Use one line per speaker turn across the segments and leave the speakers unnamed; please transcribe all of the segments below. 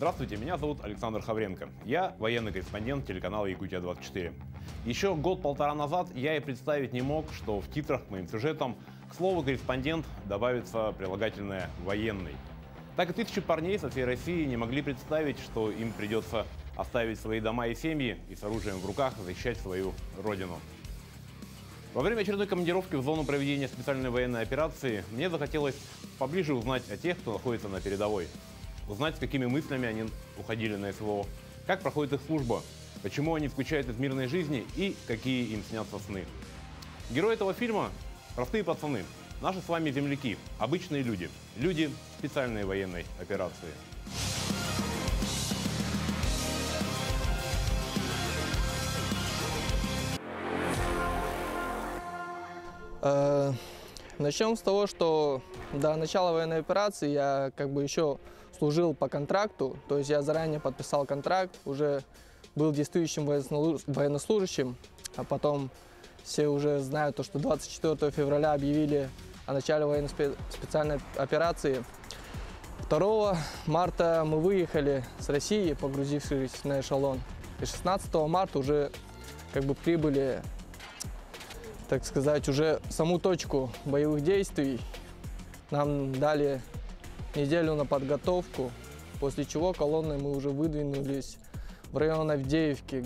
Здравствуйте, меня зовут Александр Хавренко. Я военный корреспондент телеканала Якутия-24. Еще год-полтора назад я и представить не мог, что в титрах к моим сюжетам к слову «корреспондент» добавится прилагательное «военный». Так и тысячи парней со всей России не могли представить, что им придется оставить свои дома и семьи и с оружием в руках защищать свою родину. Во время очередной командировки в зону проведения специальной военной операции мне захотелось поближе узнать о тех, кто находится на передовой. Узнать, с какими мыслями они уходили на СВО, как проходит их служба, почему они скучают из мирной жизни и какие им снятся сны. Герои этого фильма – простые пацаны, наши с вами земляки, обычные люди, люди специальной военной операции.
Начнем с того, что до начала военной операции я еще служил по контракту, то есть я заранее подписал контракт, уже был действующим военнослужащим, а потом все уже знают, что 24 февраля объявили о начале военной специальной операции. 2 марта мы выехали с России, погрузившись на эшелон, и 16 марта уже прибыли, так сказать, уже саму точку боевых действий. Нам дали неделю на подготовку, после чего колонной мы уже выдвинулись в район Авдеевки,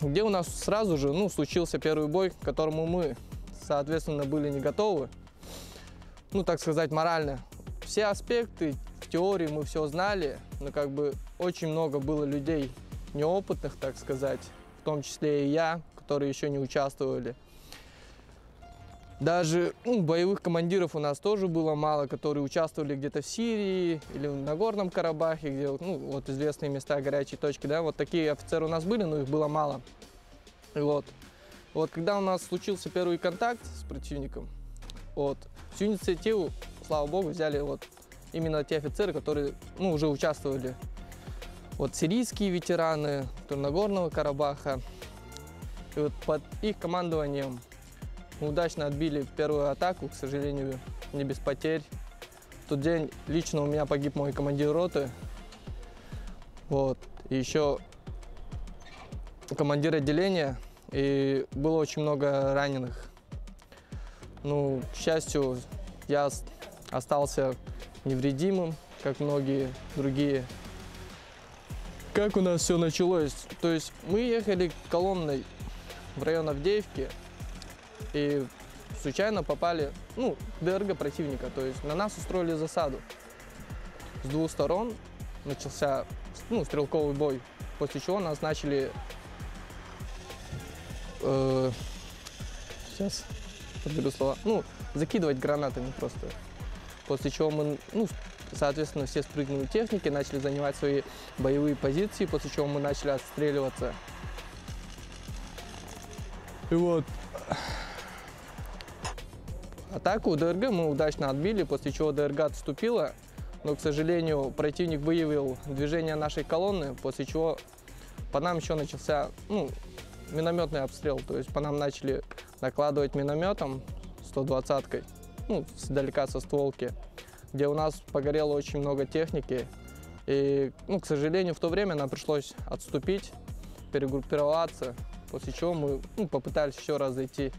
где у нас сразу же случился первый бой, к которому мы, соответственно, были не готовы, так сказать, морально. Все аспекты в теории мы все знали, но очень много было людей неопытных, так сказать, в том числе и я, которые еще не участвовали. Даже боевых командиров у нас тоже было мало, которые участвовали где-то в Сирии или в Нагорном Карабахе, где вот известные места, горячие точки, да, вот такие офицеры у нас были, но их было мало. И вот когда у нас случился первый контакт с противником, всю инициативу, слава богу, взяли именно те офицеры, которые уже участвовали. Сирийские ветераны Нагорного Карабаха. И под их командованием мы удачно отбили первую атаку, к сожалению, не без потерь. В тот день лично у меня погиб мой командир роты. И еще командир отделения, и было очень много раненых. К счастью, я остался невредимым, как многие другие. Как у нас все началось? То есть мы ехали колонной в район Авдеевки, и случайно попали в ДРГ противника, то есть на нас устроили засаду. С двух сторон начался стрелковый бой, после чего нас начали сейчас подберу слова, закидывать гранатами просто. После чего мы, соответственно, все спрыгнули в технике, начали занимать свои боевые позиции, после чего мы начали отстреливаться. И атаку ДРГ мы удачно отбили, после чего ДРГ отступила, но, к сожалению, противник выявил движение нашей колонны, после чего по нам еще начался минометный обстрел, то есть по нам начали накладывать минометом 120-кой, сдалека со стволки, где у нас погорело очень много техники, и, к сожалению, в то время нам пришлось отступить, перегруппироваться, после чего мы попытались еще раз зайти.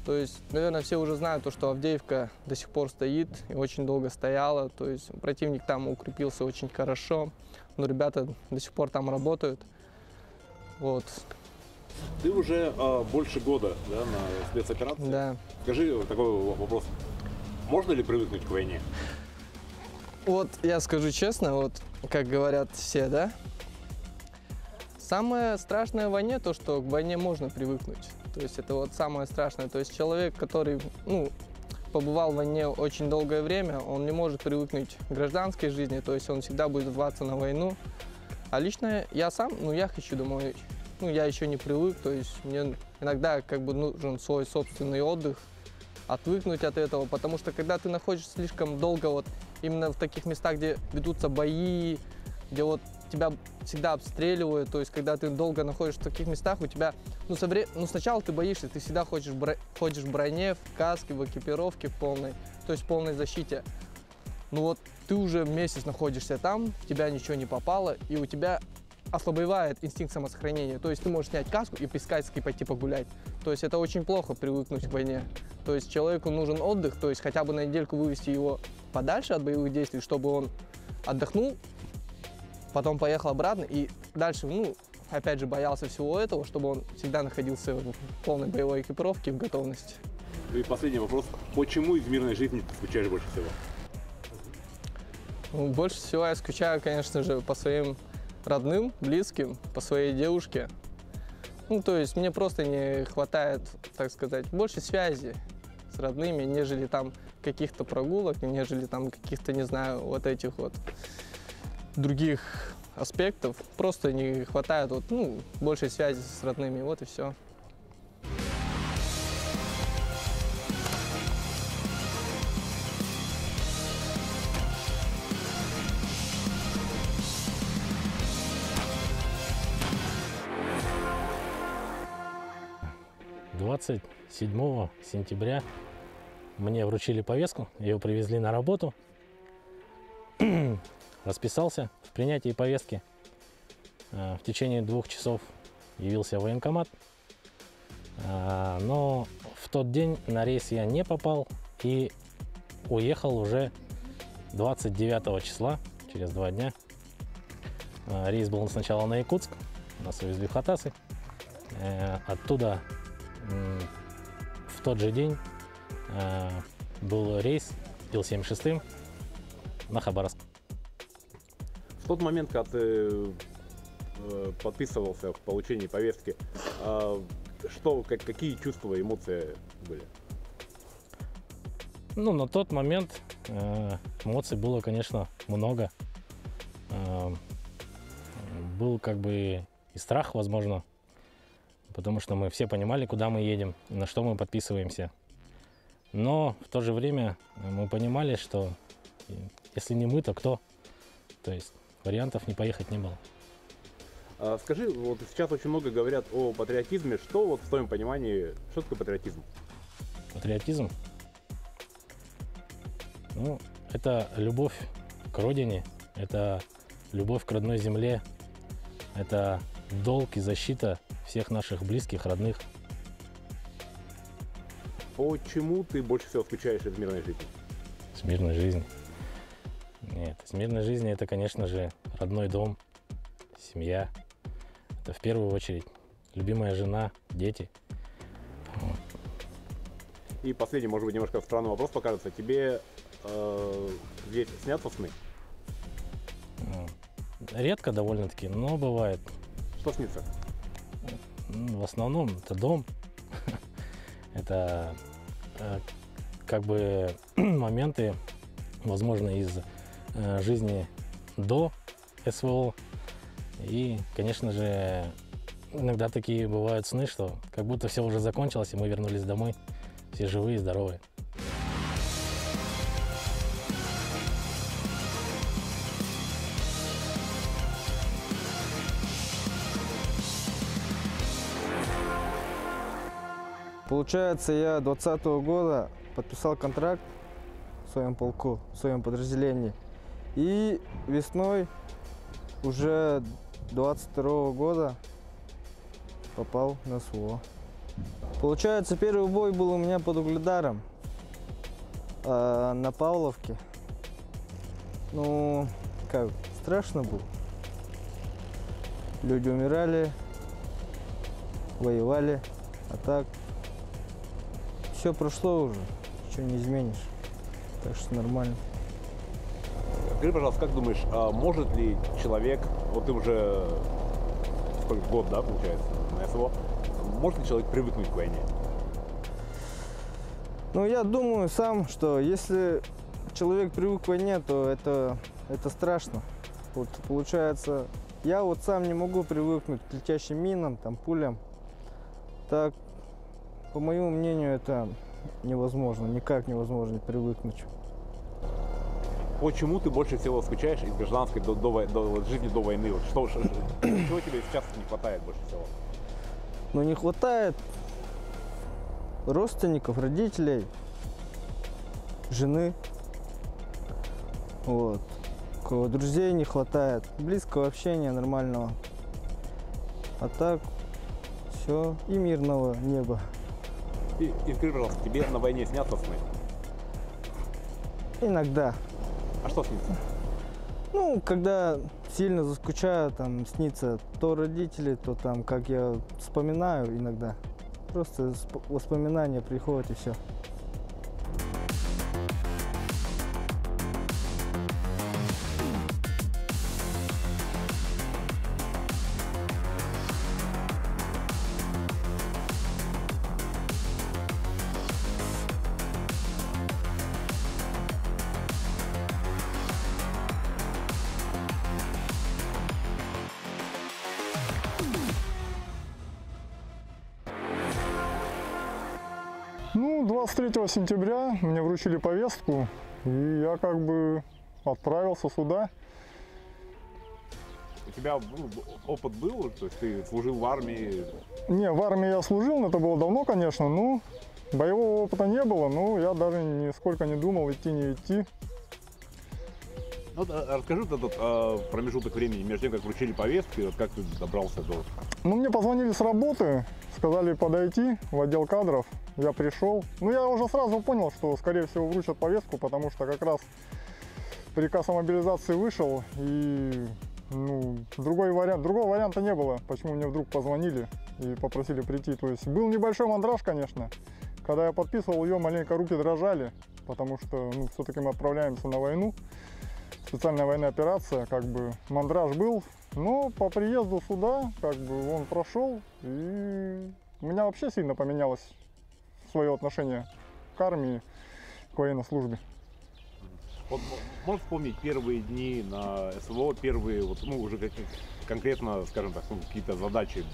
То есть, наверное, все уже знают, что Авдеевка до сих пор стоит и очень долго стояла. То есть противник там укрепился очень хорошо, но ребята до сих пор там работают.
Ты уже больше года, да, на спецоперации?
Да.
Скажи такой вопрос. Можно ли привыкнуть к войне?
Я скажу честно, как говорят все, да? Самое страшное в войне то, что к войне можно привыкнуть. То есть это самое страшное. То есть человек, который побывал в войне очень долгое время, он не может привыкнуть к гражданской жизни, то есть он всегда будет рваться на войну. А лично я сам, я хочу домой. Я еще не привык, то есть мне иногда нужен свой собственный отдых, отвыкнуть от этого, потому что когда ты находишься слишком долго именно в таких местах, где ведутся бои, где тебя всегда обстреливают, то есть когда ты долго находишься в таких местах, у тебя, сначала ты боишься, ты всегда ходишь в броне, в каске, в экипировке в полной, то есть в полной защите. Ну вот ты уже месяц находишься там, в тебя ничего не попало, и у тебя ослабевает инстинкт самосохранения. То есть ты можешь снять каску и пескайски пойти погулять. То есть это очень плохо привыкнуть к войне. То есть человеку нужен отдых, то есть хотя бы на недельку вывести его подальше от боевых действий, чтобы он отдохнул, потом поехал обратно и дальше, ну, опять же, боялся всего этого, чтобы он всегда находился в полной боевой экипировке, в готовности.
И последний вопрос. Почему из мирной жизни ты скучаешь больше всего?
Ну, больше всего я скучаю, конечно же, по своим родным, близким, по своей девушке. Ну, то есть мне просто не хватает, так сказать, больше связи с родными, нежели там каких-то прогулок, нежели там каких-то, не знаю, вот этих вот других аспектов. Просто не хватает вот, ну, большей связи с родными, вот и все.
«27 сентября мне вручили повестку, ее привезли на работу, расписался в принятии повестки. В течение 2 часов явился в военкомат, но в тот день на рейс я не попал и уехал уже 29 числа, через 2 дня. Рейс был сначала на Якутск, нас увезли в Хатасы, оттуда в тот же день был рейс Ил-76 на Хабаровск.
В тот момент, когда ты подписывался в получении повестки, какие чувства, эмоции были?
Ну, на тот момент эмоций было, конечно, много. Был как бы и страх, возможно, потому что мы все понимали, куда мы едем, на что мы подписываемся. Но в то же время мы понимали, что если не мы, то кто? То есть вариантов не поехать не было.
Скажи, вот сейчас очень много говорят о патриотизме. Что вот в твоем понимании, что такое патриотизм?
Патриотизм? Ну, это любовь к родине, это любовь к родной земле, это долг и защита всех наших близких, родных.
Почему ты больше всего скучаешь из мирной жизни?
С мирной жизни? Нет, из мирной жизни это, конечно же, родной дом, семья. Это в первую очередь любимая жена, дети.
И последний, может быть, немножко странный вопрос покажется. Тебе здесь снятся сны?
Редко довольно-таки, но бывает.
Что снится?
В основном это дом. Это как бы моменты, возможно, из жизни до СВО. И, конечно же, иногда такие бывают сны, что как будто все уже закончилось, и мы вернулись домой, все живые и здоровые.
Получается, я 2020 года подписал контракт в своем полку, в своем подразделении. И весной уже 22 года попал на СВО. Получается, первый бой был у меня под Угледаром, на Павловке. Ну, как, страшно было. Люди умирали, воевали, а так все прошло уже, ничего не изменишь, так что нормально.
Скажи, пожалуйста, как думаешь, может ли человек, вот ты уже сколько, год, да, получается, на СВО, может ли человек привыкнуть к войне?
Ну, я думаю сам, что если человек привык к войне, то это страшно. Вот, получается, я вот сам не могу привыкнуть к летящим минам, там, пулям. Так, по моему мнению, это невозможно, никак невозможно привыкнуть.
Почему ты больше всего скучаешь из гражданской жизни до войны? Вот чего тебе сейчас не хватает больше всего?
Ну, не хватает родственников, родителей, жены. Вот. Такого друзей не хватает, близкого общения нормального. А так все и мирного неба.
И скажи, пожалуйста, тебе на войне снятся сны?
Иногда.
А что снится?
Ну, когда сильно заскучаю, там снится то родители, то там, как я вспоминаю иногда. Просто воспоминания приходят и все.
Ну, 23 сентября мне вручили повестку, и я как бы отправился сюда.
У тебя опыт был? То есть ты служил в армии?
Не, в армии я служил, но это было давно, конечно, но боевого опыта не было, но я даже нисколько не думал, идти, не идти.
Ну, расскажи вот этот промежуток времени между тем, как вручили повестки, вот как ты добрался до...
Ну, мне позвонили с работы, сказали подойти в отдел кадров. Я пришел. Ну, я уже сразу понял, что, скорее всего, вручат повестку, потому что как раз приказ о мобилизации вышел, и ну, другого варианта не было, почему мне вдруг позвонили и попросили прийти. То есть был небольшой мандраж, конечно. Когда я подписывал ее, маленько руки дрожали, потому что ну, все-таки мы отправляемся на войну. Специальная военная операция, как бы мандраж был. Но по приезду сюда, как бы он прошел, и у меня вообще сильно поменялось свое отношение к армии, к военной службе.
Вот, можешь вспомнить первые дни на СВО, первые, вот, ну, уже конкретно, скажем так, ну, какие-то задачи?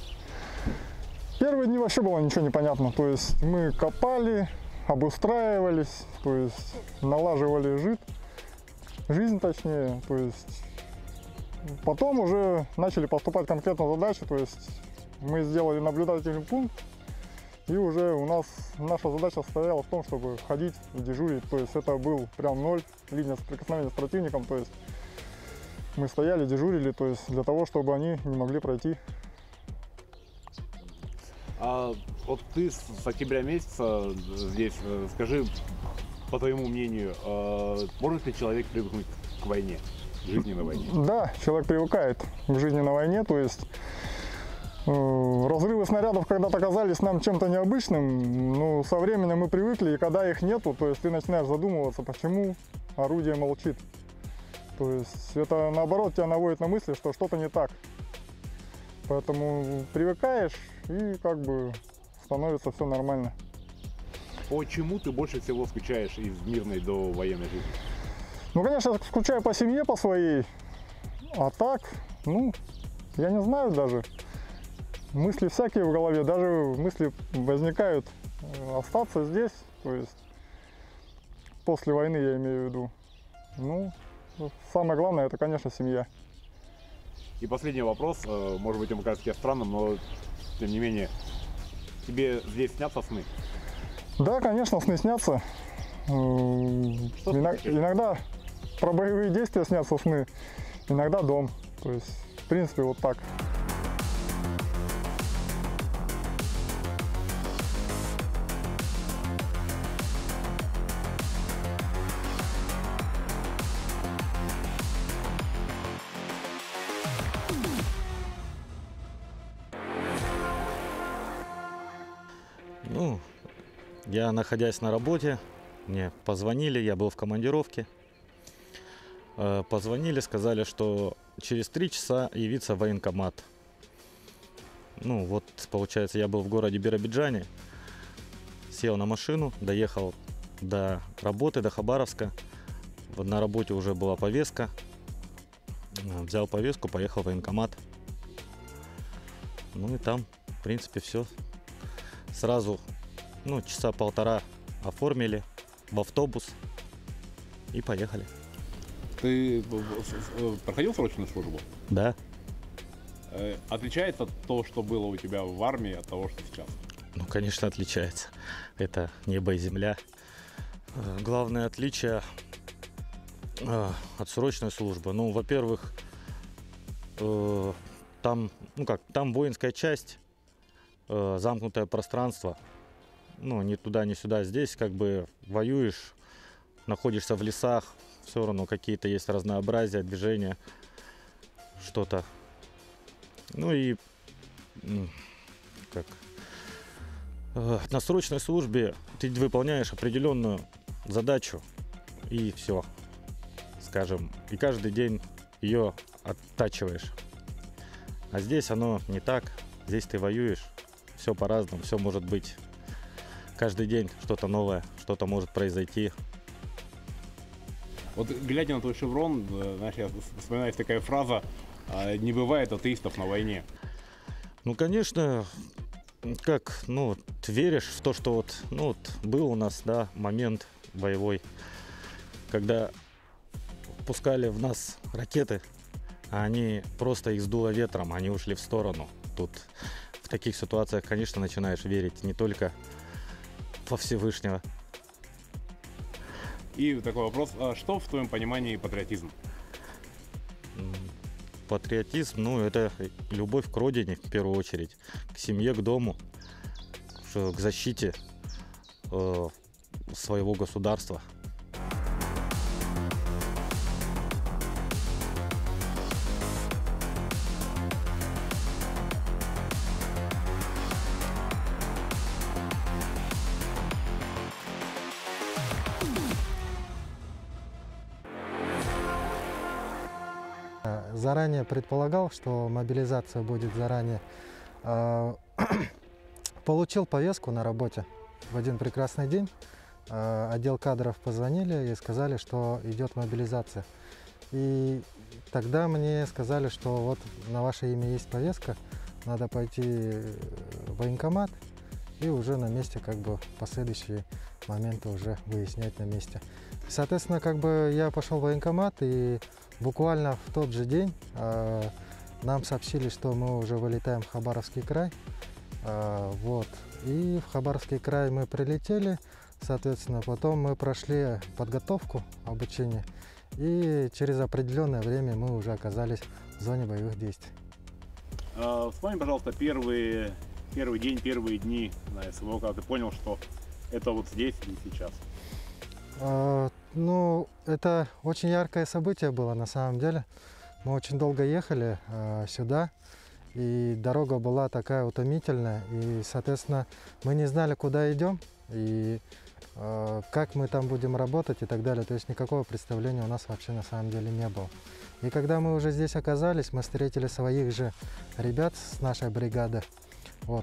Первые дни вообще было ничего не понятно. То есть мы копали, обустраивались, то есть налаживали жизнь точнее. То есть потом уже начали поступать конкретно задачи. То есть мы сделали наблюдательный пункт, и уже у нас наша задача состояла в том, чтобы ходить и дежурить. То есть это был прям ноль, линия соприкосновения с противником. То есть мы стояли, дежурили, то есть для того, чтобы они не могли пройти.
А вот ты с октября месяца здесь, скажи, по твоему мнению, может ли человек привыкнуть к войне, к жизни на войне?
Да, человек привыкает к жизни на войне, то есть разрывы снарядов когда-то казались нам чем-то необычным, но со временем мы привыкли, и когда их нету, то есть ты начинаешь задумываться, почему орудие молчит. То есть это наоборот тебя наводит на мысли, что что-то не так. Поэтому привыкаешь, и как бы становится все нормально.
Почему ты больше всего скучаешь из мирной до военной жизни?
Ну, конечно, я скучаю по семье, по своей, а так, ну, я не знаю даже. Мысли всякие в голове, даже мысли возникают остаться здесь, то есть после войны я имею в виду. Ну, самое главное, это, конечно, семья.
И последний вопрос, может быть, он покажется тебе странным, но тем не менее, тебе здесь снятся сны?
Да, конечно, сны снятся. Иногда про боевые действия снятся сны, иногда дом. То есть, в принципе, вот так.
Ну, я, находясь на работе, мне позвонили, я был в командировке. Позвонили, сказали, что через 3 часа явится в военкомат. Ну, вот, получается, я был в городе Биробиджане, сел на машину, доехал до работы, до Хабаровска. На работе уже была повестка. Взял повестку, поехал в военкомат. Ну и там, в принципе, все. Сразу, ну, часа полтора оформили в автобус и поехали.
Ты проходил срочную службу?
Да.
Отличается то, что было у тебя в армии, от того, что сейчас?
Ну, конечно, отличается. Это небо и земля. Главное отличие
Отсрочная служба. Ну, во-первых, там, там воинская часть, замкнутое пространство. Ну, ни туда, ни сюда. Здесь как бы воюешь, находишься в лесах, все равно какие-то есть разнообразия, движения, что-то. Ну и на срочной службе ты выполняешь определенную задачу и все, скажем, и каждый день ее оттачиваешь. А здесь оно не так, здесь ты воюешь, все по-разному, все может быть. Каждый день что-то новое, что-то может произойти.
Вот глядя на твой шеврон, знаешь, я вспоминаю такая фраза: «Не бывает атеистов на войне».
Ну, конечно, ты веришь в то, что был у нас, да, момент боевой, когда пускали в нас ракеты, а они просто их сдуло ветром, они ушли в сторону. Тут в таких ситуациях, конечно, начинаешь верить не только во Всевышнего.
И такой вопрос: что в твоем понимании патриотизм?
Патриотизм, это любовь к родине, в первую очередь, к семье, к дому, к защите своего государства.
Заранее предполагал, что мобилизация будет заранее. Получил повестку на работе. В один прекрасный день отдел кадров позвонили и сказали, что идет мобилизация. И тогда мне сказали, что вот на ваше имя есть повестка, надо пойти в военкомат и уже на месте последующие моменты уже выяснять на месте. Соответственно, я пошел в военкомат, и буквально в тот же день нам сообщили, что мы уже вылетаем в Хабаровский край. И в Хабаровский край мы прилетели, соответственно, потом мы прошли подготовку, обучение, и через определенное время мы уже оказались в зоне боевых действий.
Вспомни, пожалуйста, первый день, первые дни на СВО, когда ты понял, что это вот здесь и сейчас.
Это очень яркое событие было на самом деле. Мы очень долго ехали сюда, и дорога была такая утомительная, и, соответственно, мы не знали, куда идем, и как мы там будем работать и так далее. То есть никакого представления у нас вообще на самом деле не было. И когда мы уже здесь оказались, мы встретили своих же ребят с нашей бригады,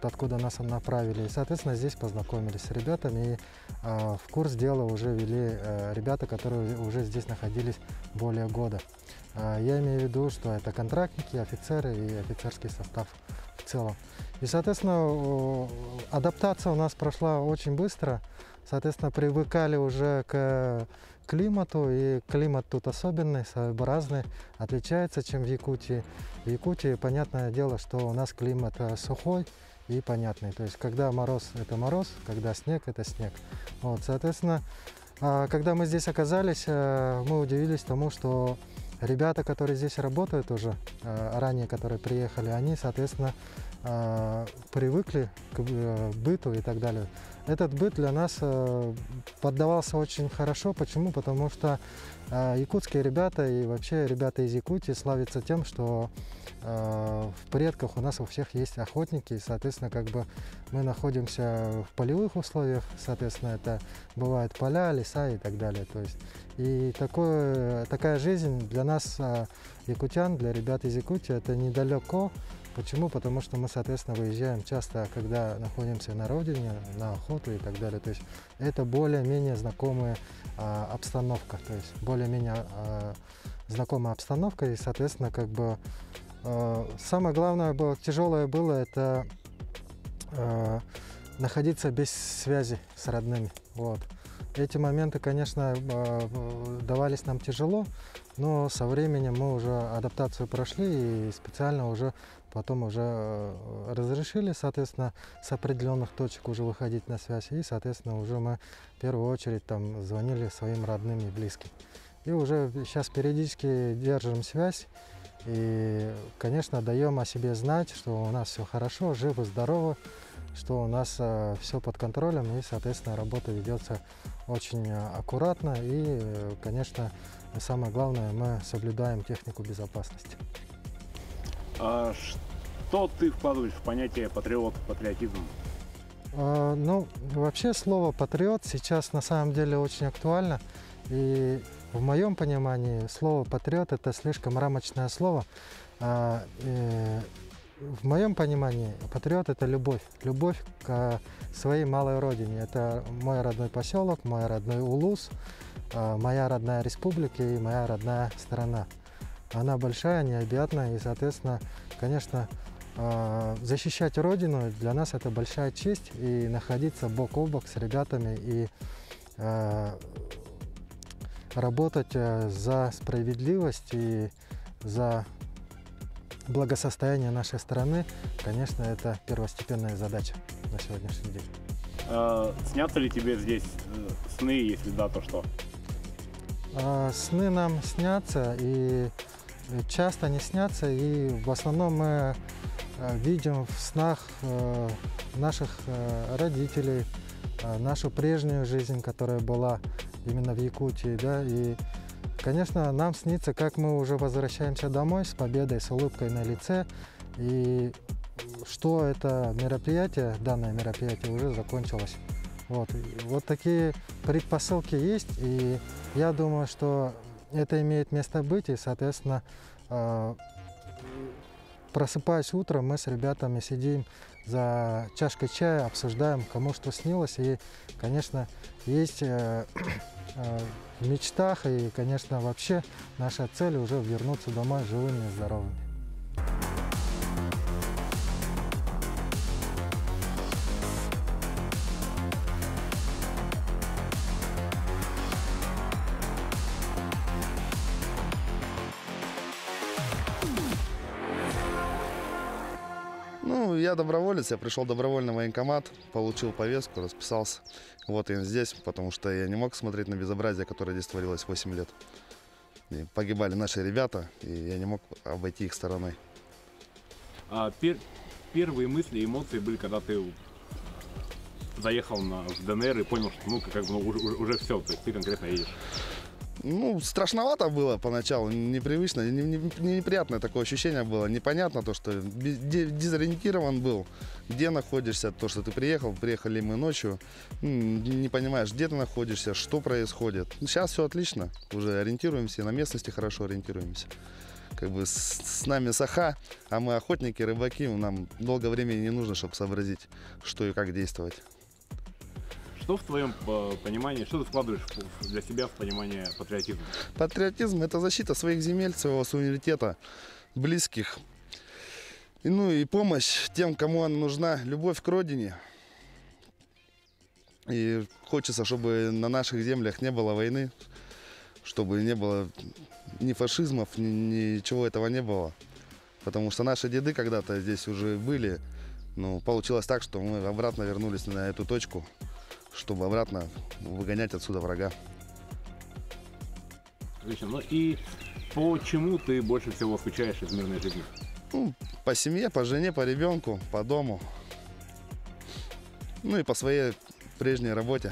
откуда нас направили. И, соответственно, здесь познакомились с ребятами, и в курс дела уже вели ребята, которые уже здесь находились более года. Я имею в виду, что это контрактники, офицеры и офицерский состав в целом. И, соответственно, адаптация у нас прошла очень быстро. Соответственно, привыкали уже к климату, и климат тут особенный, своеобразный, отличается, чем в Якутии. В Якутии, понятное дело, что у нас климат сухой и понятный. То есть, когда мороз – это мороз, когда снег – это снег. Соответственно, когда мы здесь оказались, мы удивились тому, что ребята, которые здесь работают уже, ранее, которые приехали, они, соответственно, привыкли к быту и так далее. Этот быт для нас поддавался очень хорошо. Почему? Потому что якутские ребята и вообще ребята из Якутии славятся тем, что в предках у нас у всех есть охотники, и, соответственно, мы находимся в полевых условиях, соответственно, это бывают поля, леса и так далее. То есть, и такая жизнь для нас, якутян, для ребят из Якутии, это недалеко. Почему? Потому что мы, соответственно, выезжаем часто, когда находимся на родине, на охоту и так далее. То есть это более-менее знакомая обстановка, то есть более-менее знакомая обстановка, и, соответственно, самое главное тяжелое было это находиться без связи с родными. Эти моменты, конечно, давались нам тяжело, но со временем мы уже адаптацию прошли и специально уже потом уже разрешили, соответственно, с определенных точек уже выходить на связь. И, соответственно, уже мы в первую очередь звонили своим родным и близким. И уже сейчас периодически держим связь. И, конечно, даем о себе знать, что у нас все хорошо, живы, здоровы, что у нас все под контролем, и, соответственно, работа ведется очень аккуратно. И, конечно, самое главное, мы соблюдаем технику безопасности.
А что ты вкладываешь в понятие патриот, патриотизм?
Ну, вообще слово «патриот» сейчас на самом деле очень актуально. И в моем понимании слово «патриот» — это слишком рамочное слово. В моем понимании патриот — это любовь. Любовь к своей малой родине. Это мой родной поселок, мой родной Улус, моя родная республика и моя родная страна. Она большая, необъятная, и, соответственно, конечно, защищать родину для нас это большая честь, и находиться бок о бок с ребятами и работать за справедливость и за благосостояние нашей страны, конечно, это первостепенная задача на сегодняшний день.
Снятся ли тебе здесь сны, если да, то что?
Сны нам снятся, и часто не снятся, и в основном мы видим в снах наших родителей, нашу прежнюю жизнь, которая была именно в Якутии, да, и, конечно, нам снится, как мы уже возвращаемся домой с победой, с улыбкой на лице, и что это мероприятие, данное мероприятие уже закончилось. Вот такие предпосылки есть, и я думаю, что это имеет место быть, и, соответственно, просыпаясь утром, мы с ребятами сидим за чашкой чая, обсуждаем, кому что снилось, и, конечно, есть в мечтах, и, конечно, вообще наша цель уже вернуться домой живыми и здоровыми.
Ну, я доброволец, я пришел добровольно в военкомат, получил повестку, расписался. Вот я здесь, потому что я не мог смотреть на безобразие, которое здесь творилось 8 лет. И погибали наши ребята, и я не мог обойти их стороной.
Первые мысли, эмоции были, когда ты заехал в ДНР и понял, что уже все, то есть ты конкретно едешь?
Ну, страшновато было поначалу, непривычно, неприятное такое ощущение было. Непонятно то, что дезориентирован был, где находишься, то, что ты приехали мы ночью, не понимаешь, где ты находишься, что происходит. Сейчас все отлично, уже ориентируемся, на местности хорошо ориентируемся. Как бы с нами саха, а мы охотники, рыбаки, нам долго времени не нужно, чтобы сообразить, что и как действовать.
Что в твоем понимании, что ты вкладываешь для себя в понимание патриотизма?
Патриотизм — это защита своих земель, своего суверенитета, близких. И помощь тем, кому она нужна, любовь к родине. И хочется, чтобы на наших землях не было войны, чтобы не было ни фашизмов, ничего этого не было. Потому что наши деды когда-то здесь уже были, но получилось так, что мы обратно вернулись на эту точку, чтобы обратно выгонять отсюда врага.
Отлично. Ну и почему ты больше всего скучаешь из мирной жизни?
По семье, по жене, по ребенку, по дому. Ну и по своей прежней работе.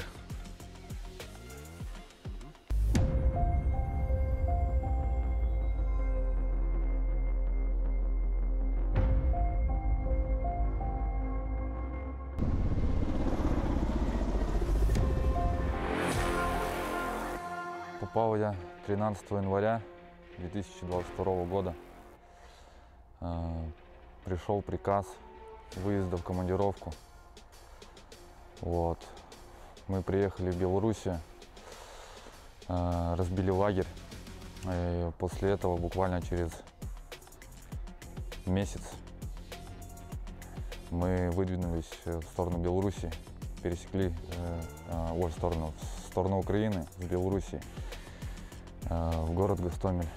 Попал я 13 января 2022 года. Пришел приказ выезда в командировку. Мы приехали в Белоруссию, разбили лагерь. И после этого буквально через месяц мы выдвинулись в сторону Беларуси, пересекли в сторону Украины, с Беларуси, в город Гостомель.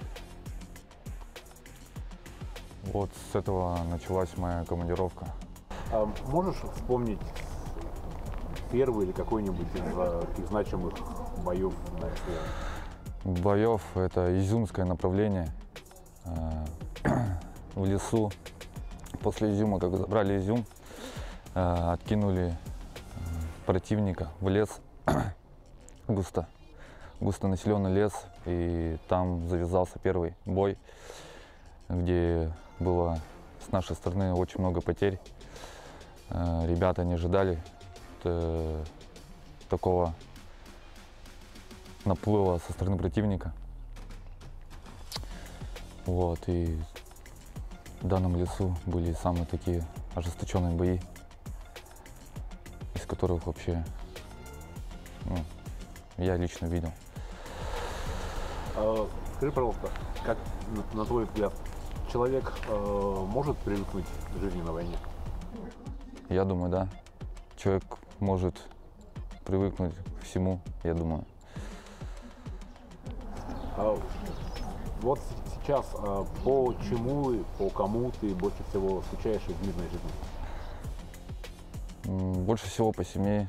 Вот с этого началась моя командировка.
А можешь вспомнить первый или какой-нибудь из таких значимых боев на СВО?
боев это изюмское направление. В лесу. После Изюма, когда забрали Изюм, откинули противника в лес, густонаселенный лес, и там завязался первый бой, где было с нашей стороны очень много потерь. Ребята не ожидали такого наплыва со стороны противника. Вот, и в данном лесу были самые такие ожесточенные бои, из которых вообще я лично видел.
Скажи, пожалуйста, как, на твой взгляд, человек может привыкнуть к жизни на войне?
Я думаю, да. Человек может привыкнуть к всему, я думаю.
Вот сейчас по чему и по кому ты больше всего скучаешь в мирной жизни?
Больше всего по семье,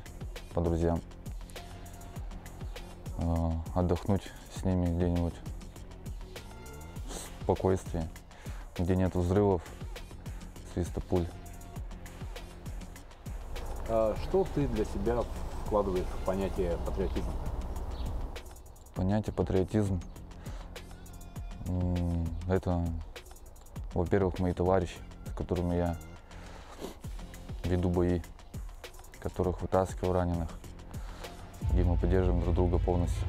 по друзьям. Отдохнуть с ними где-нибудь в спокойствии, где нет взрывов, свиста пуль.
Что ты для себя вкладываешь в понятие патриотизм?
Понятие патриотизм – это, во-первых, мои товарищи, с которыми я веду бои, которых вытаскиваю раненых, где мы поддерживаем друг друга полностью.